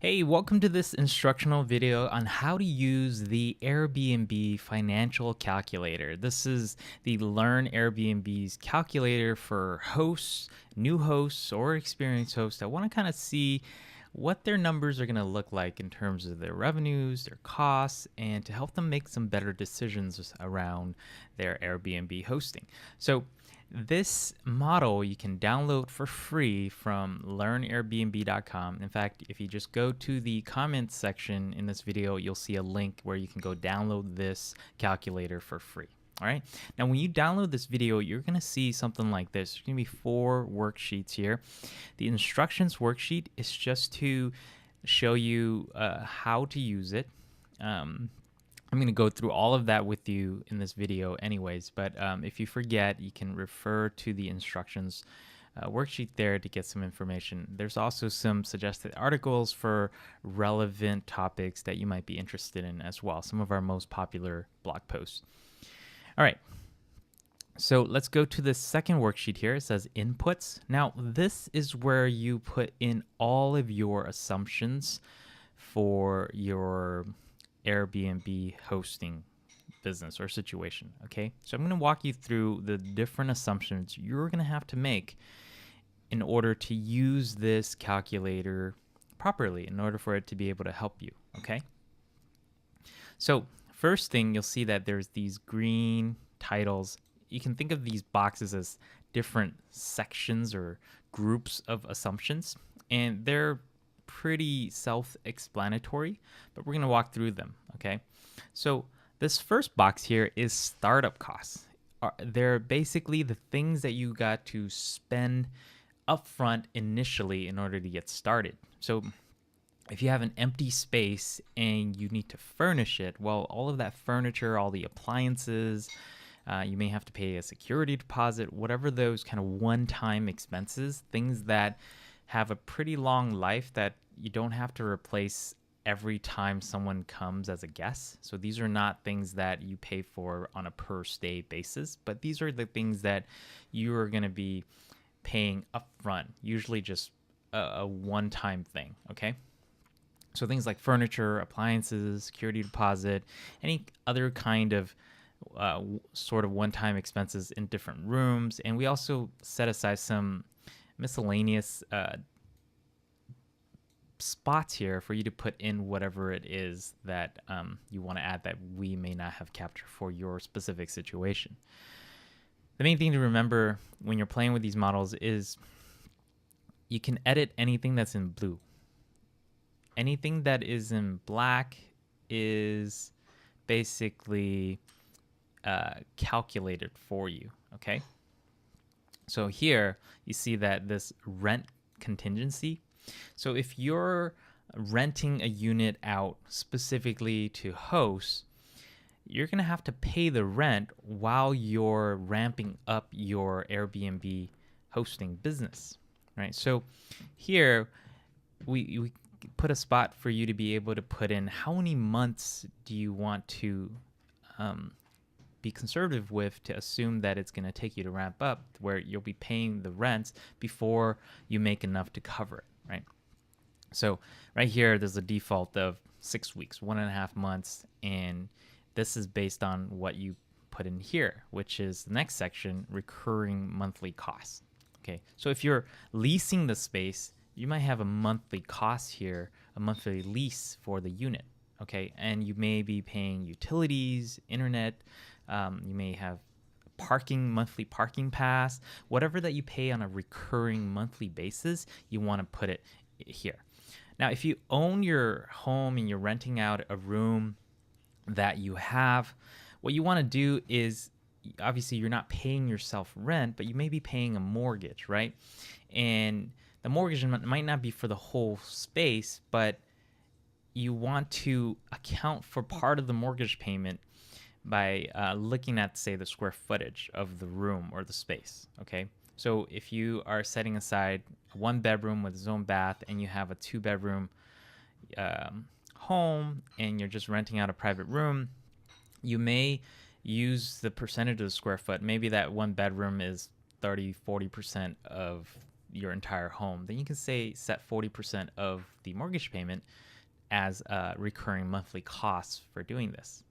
Hey, welcome to this instructional video on how to use the Airbnb Financial Calculator. This is the Learn Airbnb's calculator for hosts, new hosts, or experienced hosts that want to kind of see what their numbers are going to look like in terms of their revenues, their costs, and to help them make some better decisions around their Airbnb hosting. So, this model you can download for free from LearnAirbnb.com. In fact, if you just go to the comments section in this video, you'll see a link where you can go download this calculator for free. All right. Now, when you download this video, you're going to see something like this. There's going to be 4 worksheets here. The instructions worksheet is just to show you how to use it. I'm going to go through all of that with you in this video anyways, but if you forget, you can refer to the instructions worksheet there to get some information. There's also some suggested articles for relevant topics that you might be interested in as well, some of our most popular blog posts. All right, so let's go to the second worksheet here. It says inputs. Now, this is where you put in all of your assumptions for your Airbnb hosting business or situation. Okay, so I'm going to walk you through the different assumptions you're going to have to make in order to use this calculator properly, in order for it to be able to help you. Okay, so first thing, you'll see that there's these green titles. You can think of these boxes as different sections or groups of assumptions, and they're pretty self-explanatory, but we're going to walk through them. Okay, so this first box here is startup costs. They're basically the things that you got to spend upfront initially in order to get started. So if you have an empty space and you need to furnish it, well, all of that furniture, all the appliances, you may have to pay a security deposit, whatever those kind of one-time expenses, things that have a pretty long life that you don't have to replace every time someone comes as a guest. So these are not things that you pay for on a per stay basis, but these are the things that you are going to be paying upfront, usually just a one-time thing, okay? So things like furniture, appliances, security deposit, any other kind of sort of one-time expenses in different rooms. And we also set aside some miscellaneous spots here for you to put in whatever it is that you want to add that we may not have captured for your specific situation. The main thing to remember when you're playing with these models is you can edit anything that's in blue. Anything that is in black is basically calculated for you, okay? So here you see that this rent contingency. So if you're renting a unit out specifically to host, you're going to have to pay the rent while you're ramping up your Airbnb hosting business, right? So here we put a spot for you to be able to put in how many months do you want to be conservative with to assume that it's going to take you to ramp up, where you'll be paying the rents before you make enough to cover it, right? So right here, there's a default of 6 weeks, 1.5 months, and this is based on what you put in here, which is the next section, recurring monthly costs. Okay, so if you're leasing the space, you might have a monthly cost here, a monthly lease for the unit. Okay, and you may be paying utilities, internet, you may have parking, monthly parking pass, whatever that you pay on a recurring monthly basis, you want to put it here. Now, if you own your home and you're renting out a room that you have, what you want to do is, obviously you're not paying yourself rent, but you may be paying a mortgage, right? And the mortgage might not be for the whole space, but you want to account for part of the mortgage payment by looking at, say, the square footage of the room or the space, okay? So if you are setting aside 1 bedroom with its own bath and you have a 2-bedroom home and you're just renting out a private room, you may use the percentage of the square foot. Maybe that 1 bedroom is 30-40% of your entire home, then you can set 40% of the mortgage payment as recurring monthly costs for doing this.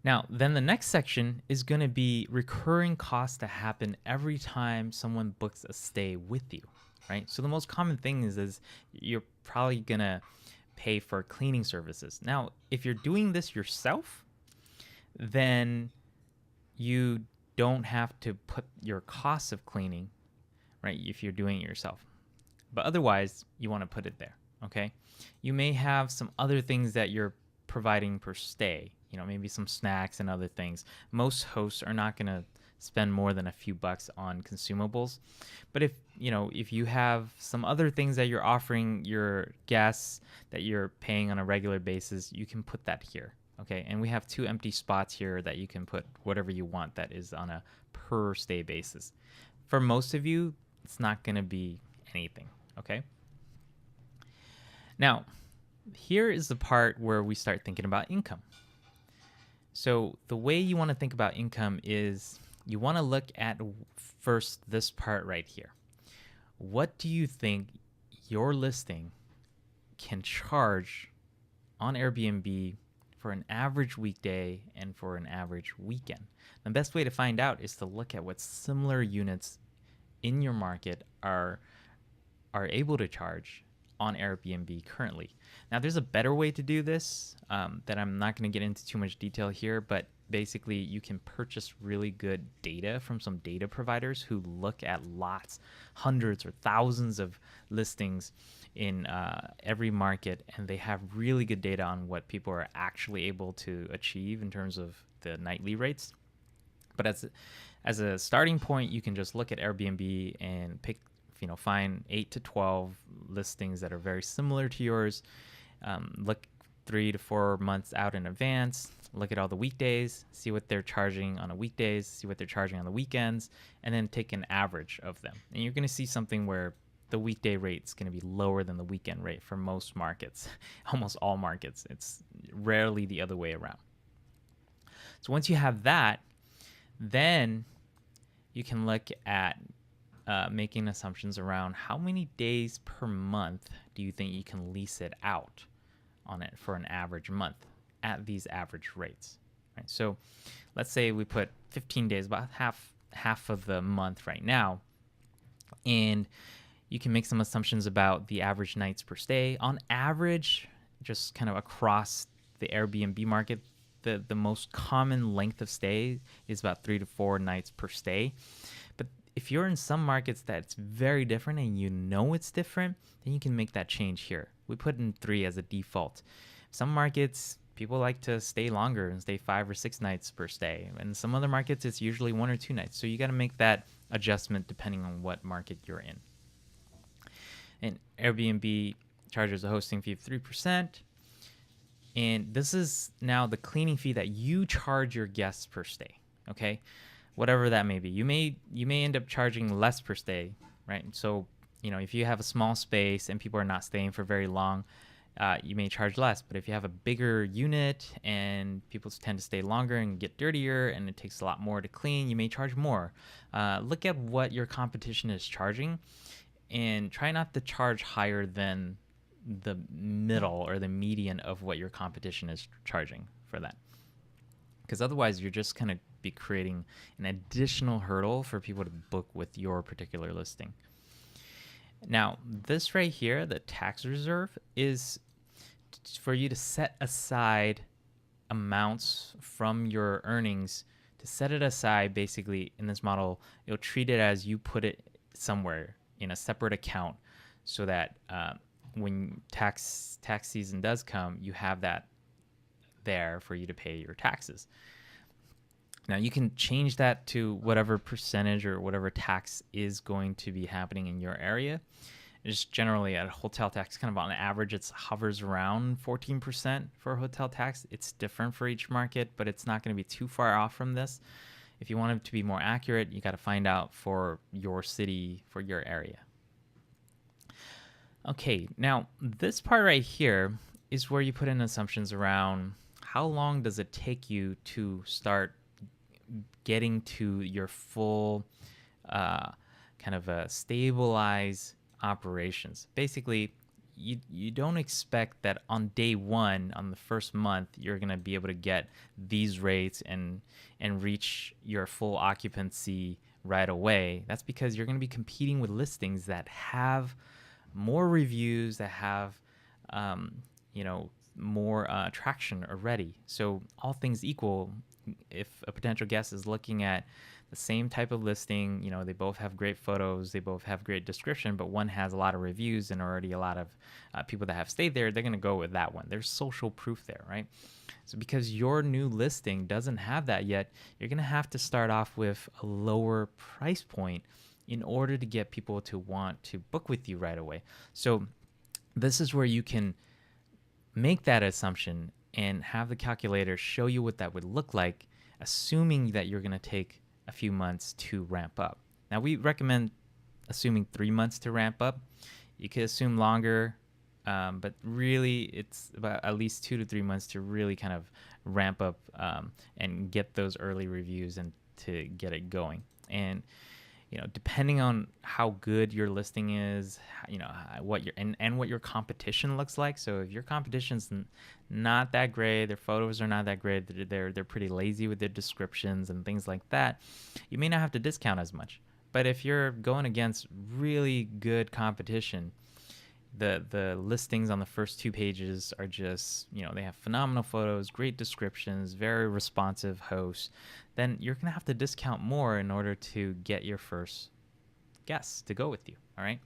Now, then the next section is going to be recurring costs to happen every time someone books a stay with you, right? So the most common thing is you're probably going to pay for cleaning services. Now, if you're doing this yourself, then you don't have to put your costs of cleaning, right, if you're doing it yourself. But otherwise, you want to put it there, okay? You may have some other things that you're providing per stay, maybe some snacks and other things. Most hosts are not going to spend more than a few bucks on consumables. But if you have some other things that you're offering your guests that you're paying on a regular basis, you can put that here. Okay, and we have 2 empty spots here that you can put whatever you want that is on a per stay basis. For most of you, it's not going to be anything, okay? Now, here is the part where we start thinking about income. So the way you want to think about income is you want to look at first this part right here. What do you think your listing can charge on Airbnb for an average weekday and for an average weekend? The best way to find out is to look at what similar units in your market are able to charge on Airbnb currently. Now, there's a better way to do this that I'm not going to get into too much detail here, but basically you can purchase really good data from some data providers who look at hundreds or thousands of listings in every market, and they have really good data on what people are actually able to achieve in terms of the nightly rates. But as a starting point, you can just look at Airbnb and find 8 to 12 listings that are very similar to yours. Look 3 to 4 months out in advance. Look at all the weekdays, see what they're charging on the weekdays, see what they're charging on the weekends, and then take an average of them. And you're going to see something where the weekday rate is going to be lower than the weekend rate for most markets, almost all markets. It's rarely the other way around. So once you have that, then you can look at making assumptions around how many days per month do you think you can lease it out on it for an average month at these average rates, right? So let's say we put 15 days, about half of the month right now, and you can make some assumptions about the average nights per stay. On average, just kind of across the Airbnb market, the most common length of stay is about 3 to 4 nights per stay. But if you're in some markets that's very different and it's different, then you can make that change here. We put in 3 as a default. Some markets, people like to stay longer and stay 5 or 6 nights per stay. And some other markets, it's usually 1 or 2 nights. So you got to make that adjustment depending on what market you're in. And Airbnb charges a hosting fee of 3%. And this is now the cleaning fee that you charge your guests per stay, okay? Whatever that may be. You may end up charging less per stay, right? So, if you have a small space and people are not staying for very long, you may charge less. But if you have a bigger unit and people tend to stay longer and get dirtier and it takes a lot more to clean, you may charge more. Look at what your competition is charging and try not to charge higher than the middle or the median of what your competition is charging for that. Because otherwise you're just going to be creating an additional hurdle for people to book with your particular listing. Now, this right here, the tax reserve, is for you to set aside amounts from your earnings. To set it aside, basically, in this model, you'll treat it as you put it somewhere in a separate account so that when tax season does come, you have that there for you to pay your taxes. Now, you can change that to whatever percentage or whatever tax is going to be happening in your area. Just generally at hotel tax, kind of on average, it hovers around 14% for hotel tax. It's different for each market, but it's not going to be too far off from this. If you want it to be more accurate, you got to find out for your city, for your area. Okay, now this part right here is where you put in assumptions around how long does it take you to start getting to your full kind of stabilize operations. Basically, you don't expect that on day one, on the first month, you're going to be able to get these rates and reach your full occupancy right away. That's because you're going to be competing with listings that have more reviews, that have more traction already. So all things equal, if a potential guest is looking at the same type of listing, they both have great photos, they both have great description, but one has a lot of reviews and already a lot of people that have stayed there, they're going to go with that one. There's social proof there, right? So because your new listing doesn't have that yet, you're going to have to start off with a lower price point in order to get people to want to book with you right away. So this is where you can make that assumption and have the calculator show you what that would look like, assuming that you're going to take a few months to ramp up. Now, we recommend assuming 3 months to ramp up. You could assume longer, but really it's about at least 2 to 3 months to really kind of ramp up and get those early reviews and to get it going. And depending on how good your listing is, what your competition looks like. So if your competition's not that great, their photos are not that great, they're pretty lazy with their descriptions and things like that, you may not have to discount as much. But if you're going against really good competition, the listings on the first 2 pages are just, they have phenomenal photos, great descriptions, very responsive hosts, then you're going to have to discount more in order to get your first guests to go with you, all right?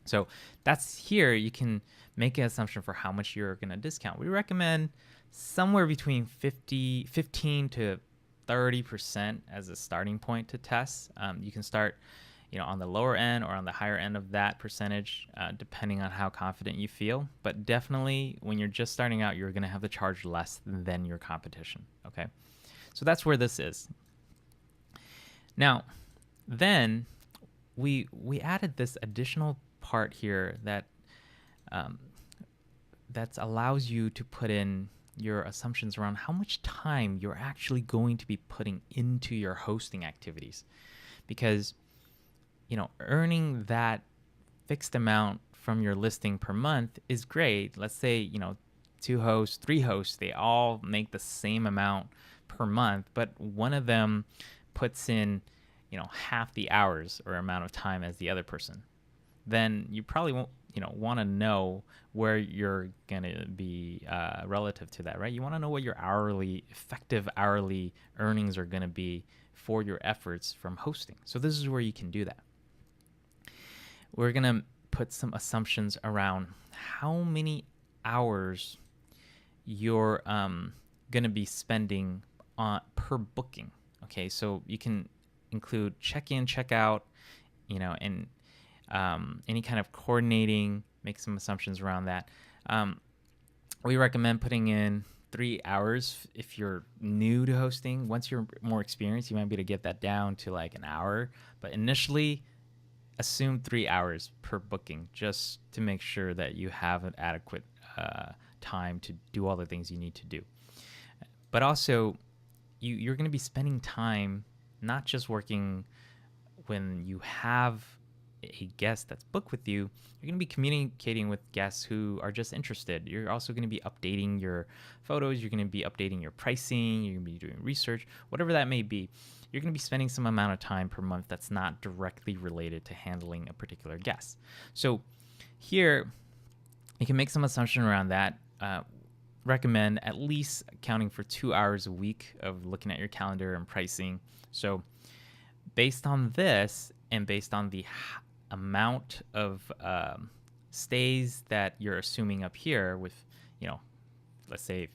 So that's here you can make an assumption for how much you're going to discount. We recommend somewhere between 15 to 30% as a starting point to test. You can start on the lower end or on the higher end of that percentage, depending on how confident you feel. But definitely when you're just starting out, you're going to have to charge less than your competition, okay? So that's where this is. Now, then we added this additional part here that allows you to put in your assumptions around how much time you're actually going to be putting into your hosting activities. Because earning that fixed amount from your listing per month is great. Let's say, 2 hosts, 3 hosts, they all make the same amount per month, but one of them puts in, half the hours or amount of time as the other person. Then you probably won't, want to know where you're going to be relative to that, right? You want to know what your effective hourly earnings are going to be for your efforts from hosting. So this is where you can do that. We're going to put some assumptions around how many hours you're going to be spending per booking. Okay, so you can include check-in, check-out, and any kind of coordinating, make some assumptions around that. We recommend putting in 3 hours if you're new to hosting. Once you're more experienced, you might be able to get that down to like an hour. But initially, assume 3 hours per booking just to make sure that you have an adequate time to do all the things you need to do. But also, you're going to be spending time not just working when you have a guest that's booked with you. You're going to be communicating with guests who are just interested. You're also going to be updating your photos. You're going to be updating your pricing. You're going to be doing research, whatever that may be. You're going to be spending some amount of time per month that's not directly related to handling a particular guest. So here, you can make some assumption around that. Recommend at least accounting for 2 hours a week of looking at your calendar and pricing. So based on this and based on the amount of stays that you're assuming up here with, let's say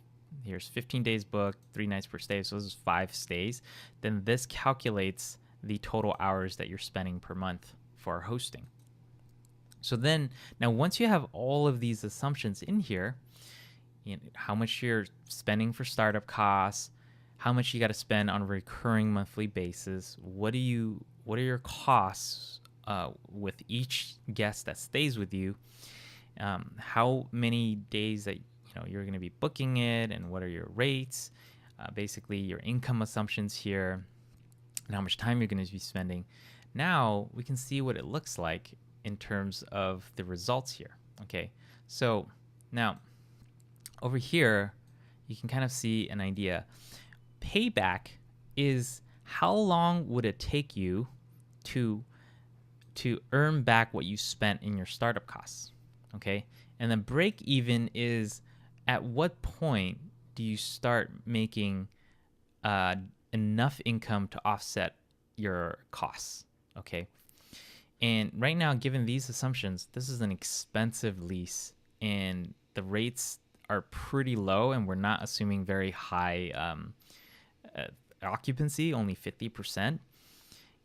here's 15 days booked, 3 nights per stay, so this is 5 stays, then this calculates the total hours that you're spending per month for hosting. So then, now once you have all of these assumptions in here, how much you're spending for startup costs, how much you got to spend on a recurring monthly basis, what are your costs with each guest that stays with you, how many days that you're going to be booking it, and what are your rates, basically your income assumptions here, and how much time you're going to be spending. Now we can see what it looks like in terms of the results here. Okay, so now over here, you can kind of see an idea. Payback is how long would it take you to earn back what you spent in your startup costs. Okay, and then break even is at what point do you start making enough income to offset your costs. Okay, and right now, given these assumptions, this is an expensive lease, and the rates are pretty low, and we're not assuming very high occupancy, only 50%.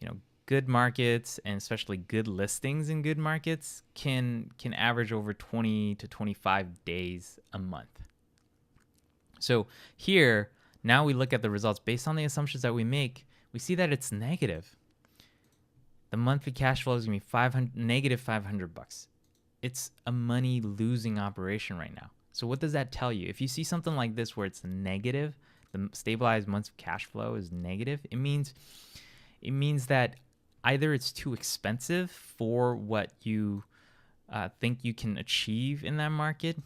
You know, good markets and especially good listings in good markets can average over 20 to 25 days a month. So here, now we look at the results based on the assumptions that we make. We see that it's negative. The monthly cash flow is gonna be negative $500. It's a money losing operation right now. So what does that tell you? If you see something like this where it's negative, the stabilized months of cash flow is negative, it means that either it's too expensive for what you think you can achieve in that market,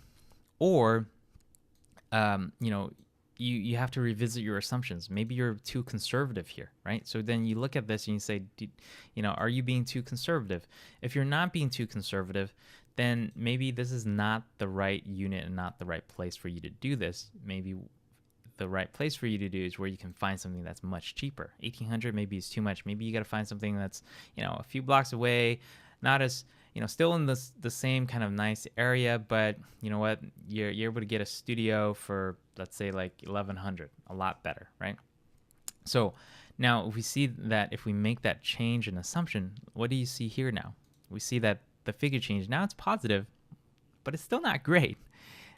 or you have to revisit your assumptions. Maybe you're too conservative here, right? So then you look at this and you say, are you being too conservative? If you're not being too conservative, then maybe this is not the right unit and not the right place for you to do this. Maybe the right place for you to do is where you can find something that's much cheaper. 1,800 maybe is too much. Maybe you got to find something that's, a few blocks away, not as, still in the same kind of nice area, but you know what, you're able to get a studio for, let's say, like 1,100, a lot better, right? So now if we see that, if we make that change in assumption, what do you see here now? We see that the figure change, now it's positive, but it's still not great.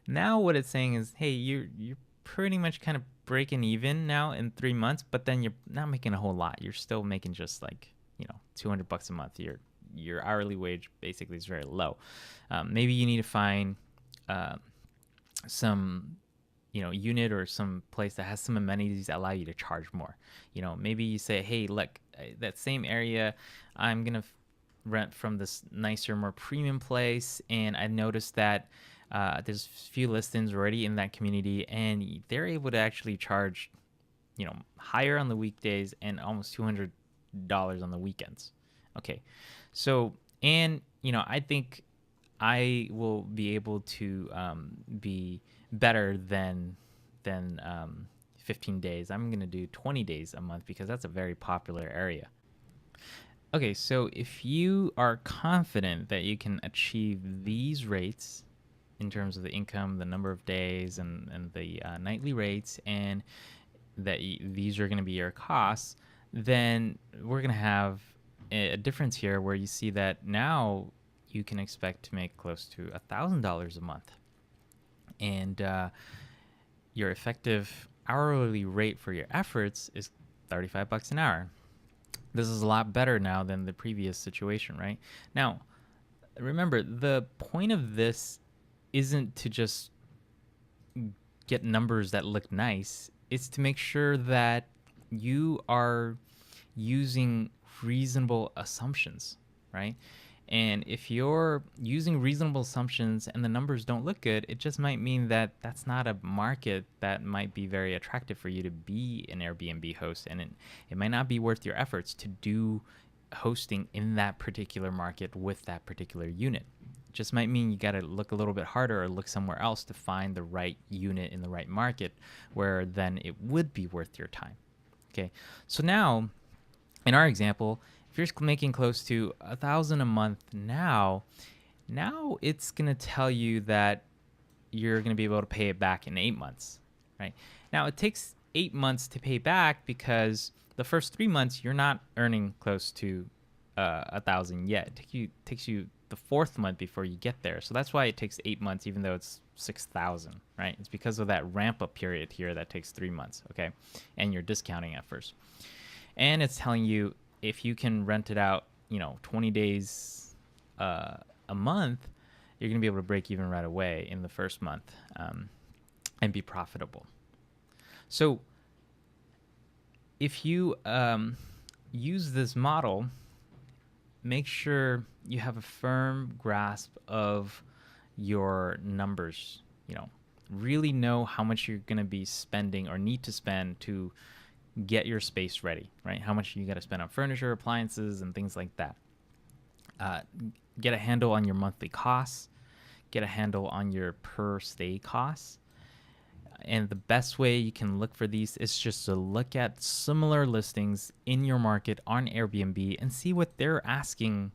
Now what it's saying is, hey, you're pretty much kind of breaking even now in 3 months, but then you're not making a whole lot. You're still making just like, $200 a month. Your hourly wage basically is very low. Maybe you need to find some unit or some place that has some amenities that allow you to charge more. Maybe you say, hey, look, that same area, I'm gonna rent from this nicer, more premium place, and I noticed that there's a few listings already in that community, and they're able to actually charge higher on the weekdays and almost $200 on the weekends. Okay, so, and I think I will be able to be better than 15 days. I'm going to do 20 days a month because that's a very popular area. Okay, so if you are confident that you can achieve these rates in terms of the income, the number of days, and the nightly rates, and that these are going to be your costs, then we're going to have a difference here where you see that now you can expect to make close to $1,000 a month, and your effective hourly rate for your efforts is $35 an hour. This is a lot better now than the previous situation, right? Now, remember, the point of this isn't to just get numbers that look nice. It's to make sure that you are using reasonable assumptions, right? And if you're using reasonable assumptions and the numbers don't look good, it just might mean that that's not a market that might be very attractive for you to be an Airbnb host, and it might not be worth your efforts to do hosting in that particular market with that particular unit. It just might mean you got to look a little bit harder or look somewhere else to find the right unit in the right market where then it would be worth your time. Okay, so now in our example, if you're making close to $1,000 a month now it's going to tell you that you're going to be able to pay it back in 8 months, right? Now it takes 8 months to pay back because the first 3 months you're not earning close to 1,000 yet. It takes you the fourth month before you get there. So that's why it takes 8 months, even though it's 6,000, right? It's because of that ramp up period here that takes 3 months, okay? And you're discounting at first. And it's telling you if you can rent it out, 20 days a month, you're going to be able to break even right away in the first month and be profitable. So if you use this model make sure you have a firm grasp of your numbers. Really know how much you're going to be spending or need to spend to get your space ready, right? How much you got to spend on furniture, appliances, and things like that. Uh, get a handle on your monthly costs. Get a handle on your per stay costs. And the best way you can look for these is just to look at similar listings in your market on Airbnb and see what they're asking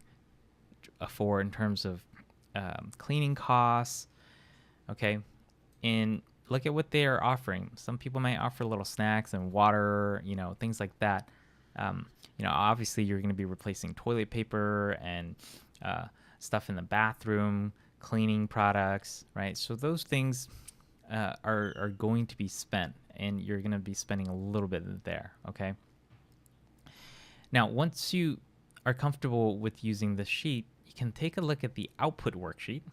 for in terms of cleaning costs. Okay. And look at what they are offering. Some people might offer little snacks and water, things like that. Obviously you're going to be replacing toilet paper and stuff in the bathroom, cleaning products, right? So those things are going to be spent, and you're going to be spending a little bit there, okay? Now, once you are comfortable with using this sheet, you can take a look at the output worksheet.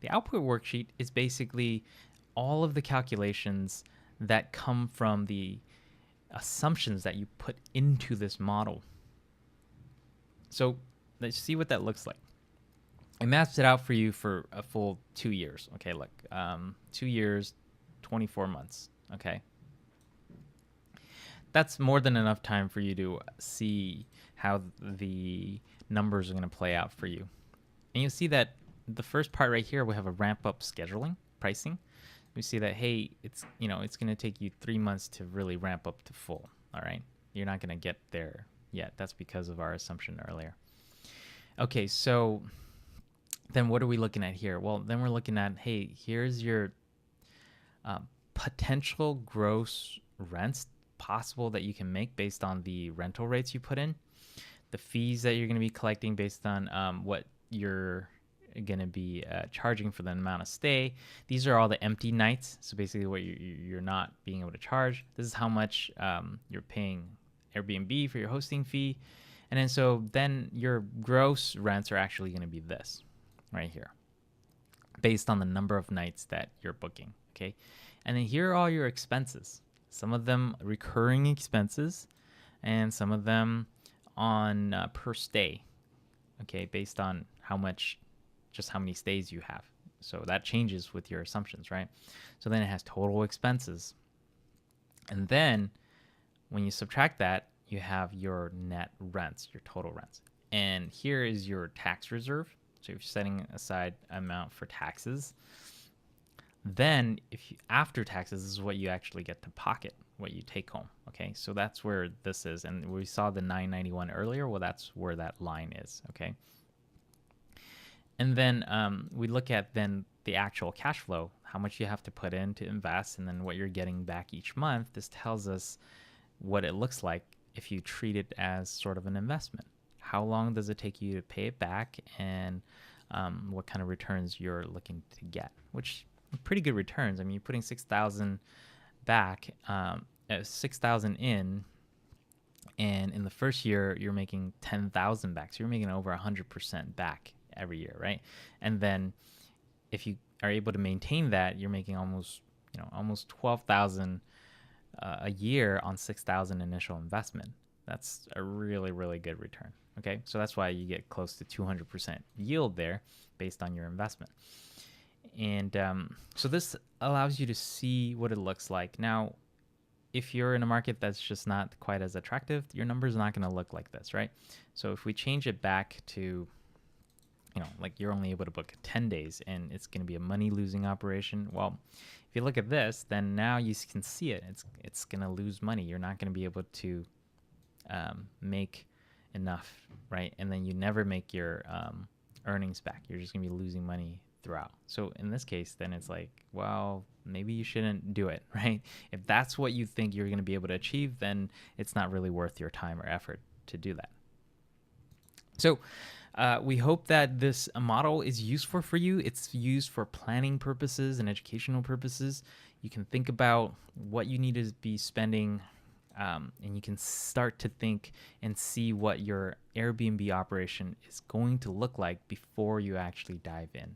The output worksheet is basically all of the calculations that come from the assumptions that you put into this model. So let's see what that looks like. I mapped it out for you for a full 2 years. Okay, look, 2 years, 24 months. Okay. That's more than enough time for you to see how the numbers are going to play out for you. And you'll see that the first part right here, we have a ramp up scheduling, pricing. We see that, hey, it's going to take you 3 months to really ramp up to full. All right. You're not going to get there yet. That's because of our assumption earlier. Okay. So then what are we looking at here? Well, then we're looking at, hey, here's your potential gross rents possible that you can make based on the rental rates you put in, the fees that you're going to be collecting based on what you're going to be charging for the amount of stay. These are all the empty nights. So basically what you're not being able to charge. This is how much you're paying Airbnb for your hosting fee. And then your gross rents are actually going to be this right here, based on the number of nights that you're booking. Okay. And then here are all your expenses. Some of them recurring expenses and some of them on per stay. Okay. Based on how many stays you have. So that changes with your assumptions, right? So then it has total expenses. And then when you subtract that, you have your net rents, your total rents. And here is your tax reserve. So if you're setting aside amount for taxes, then after taxes, this is what you actually get to pocket, what you take home. Okay, so that's where this is. And we saw the $991 earlier. Well, that's where that line is. Okay. And then we look at then the actual cash flow, how much you have to put in to invest, and then what you're getting back each month. This tells us what it looks like if you treat it as sort of an investment. How long does it take you to pay it back, and what kind of returns you're looking to get, which are pretty good returns. I mean, you're putting $6,000 back, $6,000 in, and in the first year, you're making $10,000 back. So you're making over 100% back every year, right? And then if you are able to maintain that, you're making almost $12,000 a year on $6,000 initial investment. That's a really, really good return. Okay, so that's why you get close to 200% yield there based on your investment. And so this allows you to see what it looks like. Now, if you're in a market that's just not quite as attractive, your numbers are not going to look like this, right? So if we change it back to, like you're only able to book 10 days and it's going to be a money-losing operation. Well, if you look at this, then now you can see it. It's going to lose money. You're not going to be able to make enough, right? And then you never make your earnings back. You're just gonna be losing money throughout. So in this case, then it's like, well, maybe you shouldn't do it, right? If that's what you think you're gonna be able to achieve, then it's not really worth your time or effort to do that. So we hope that this model is useful for you. It's used for planning purposes and educational purposes. You can think about what you need to be spending, and you can start to think and see what your Airbnb operation is going to look like before you actually dive in.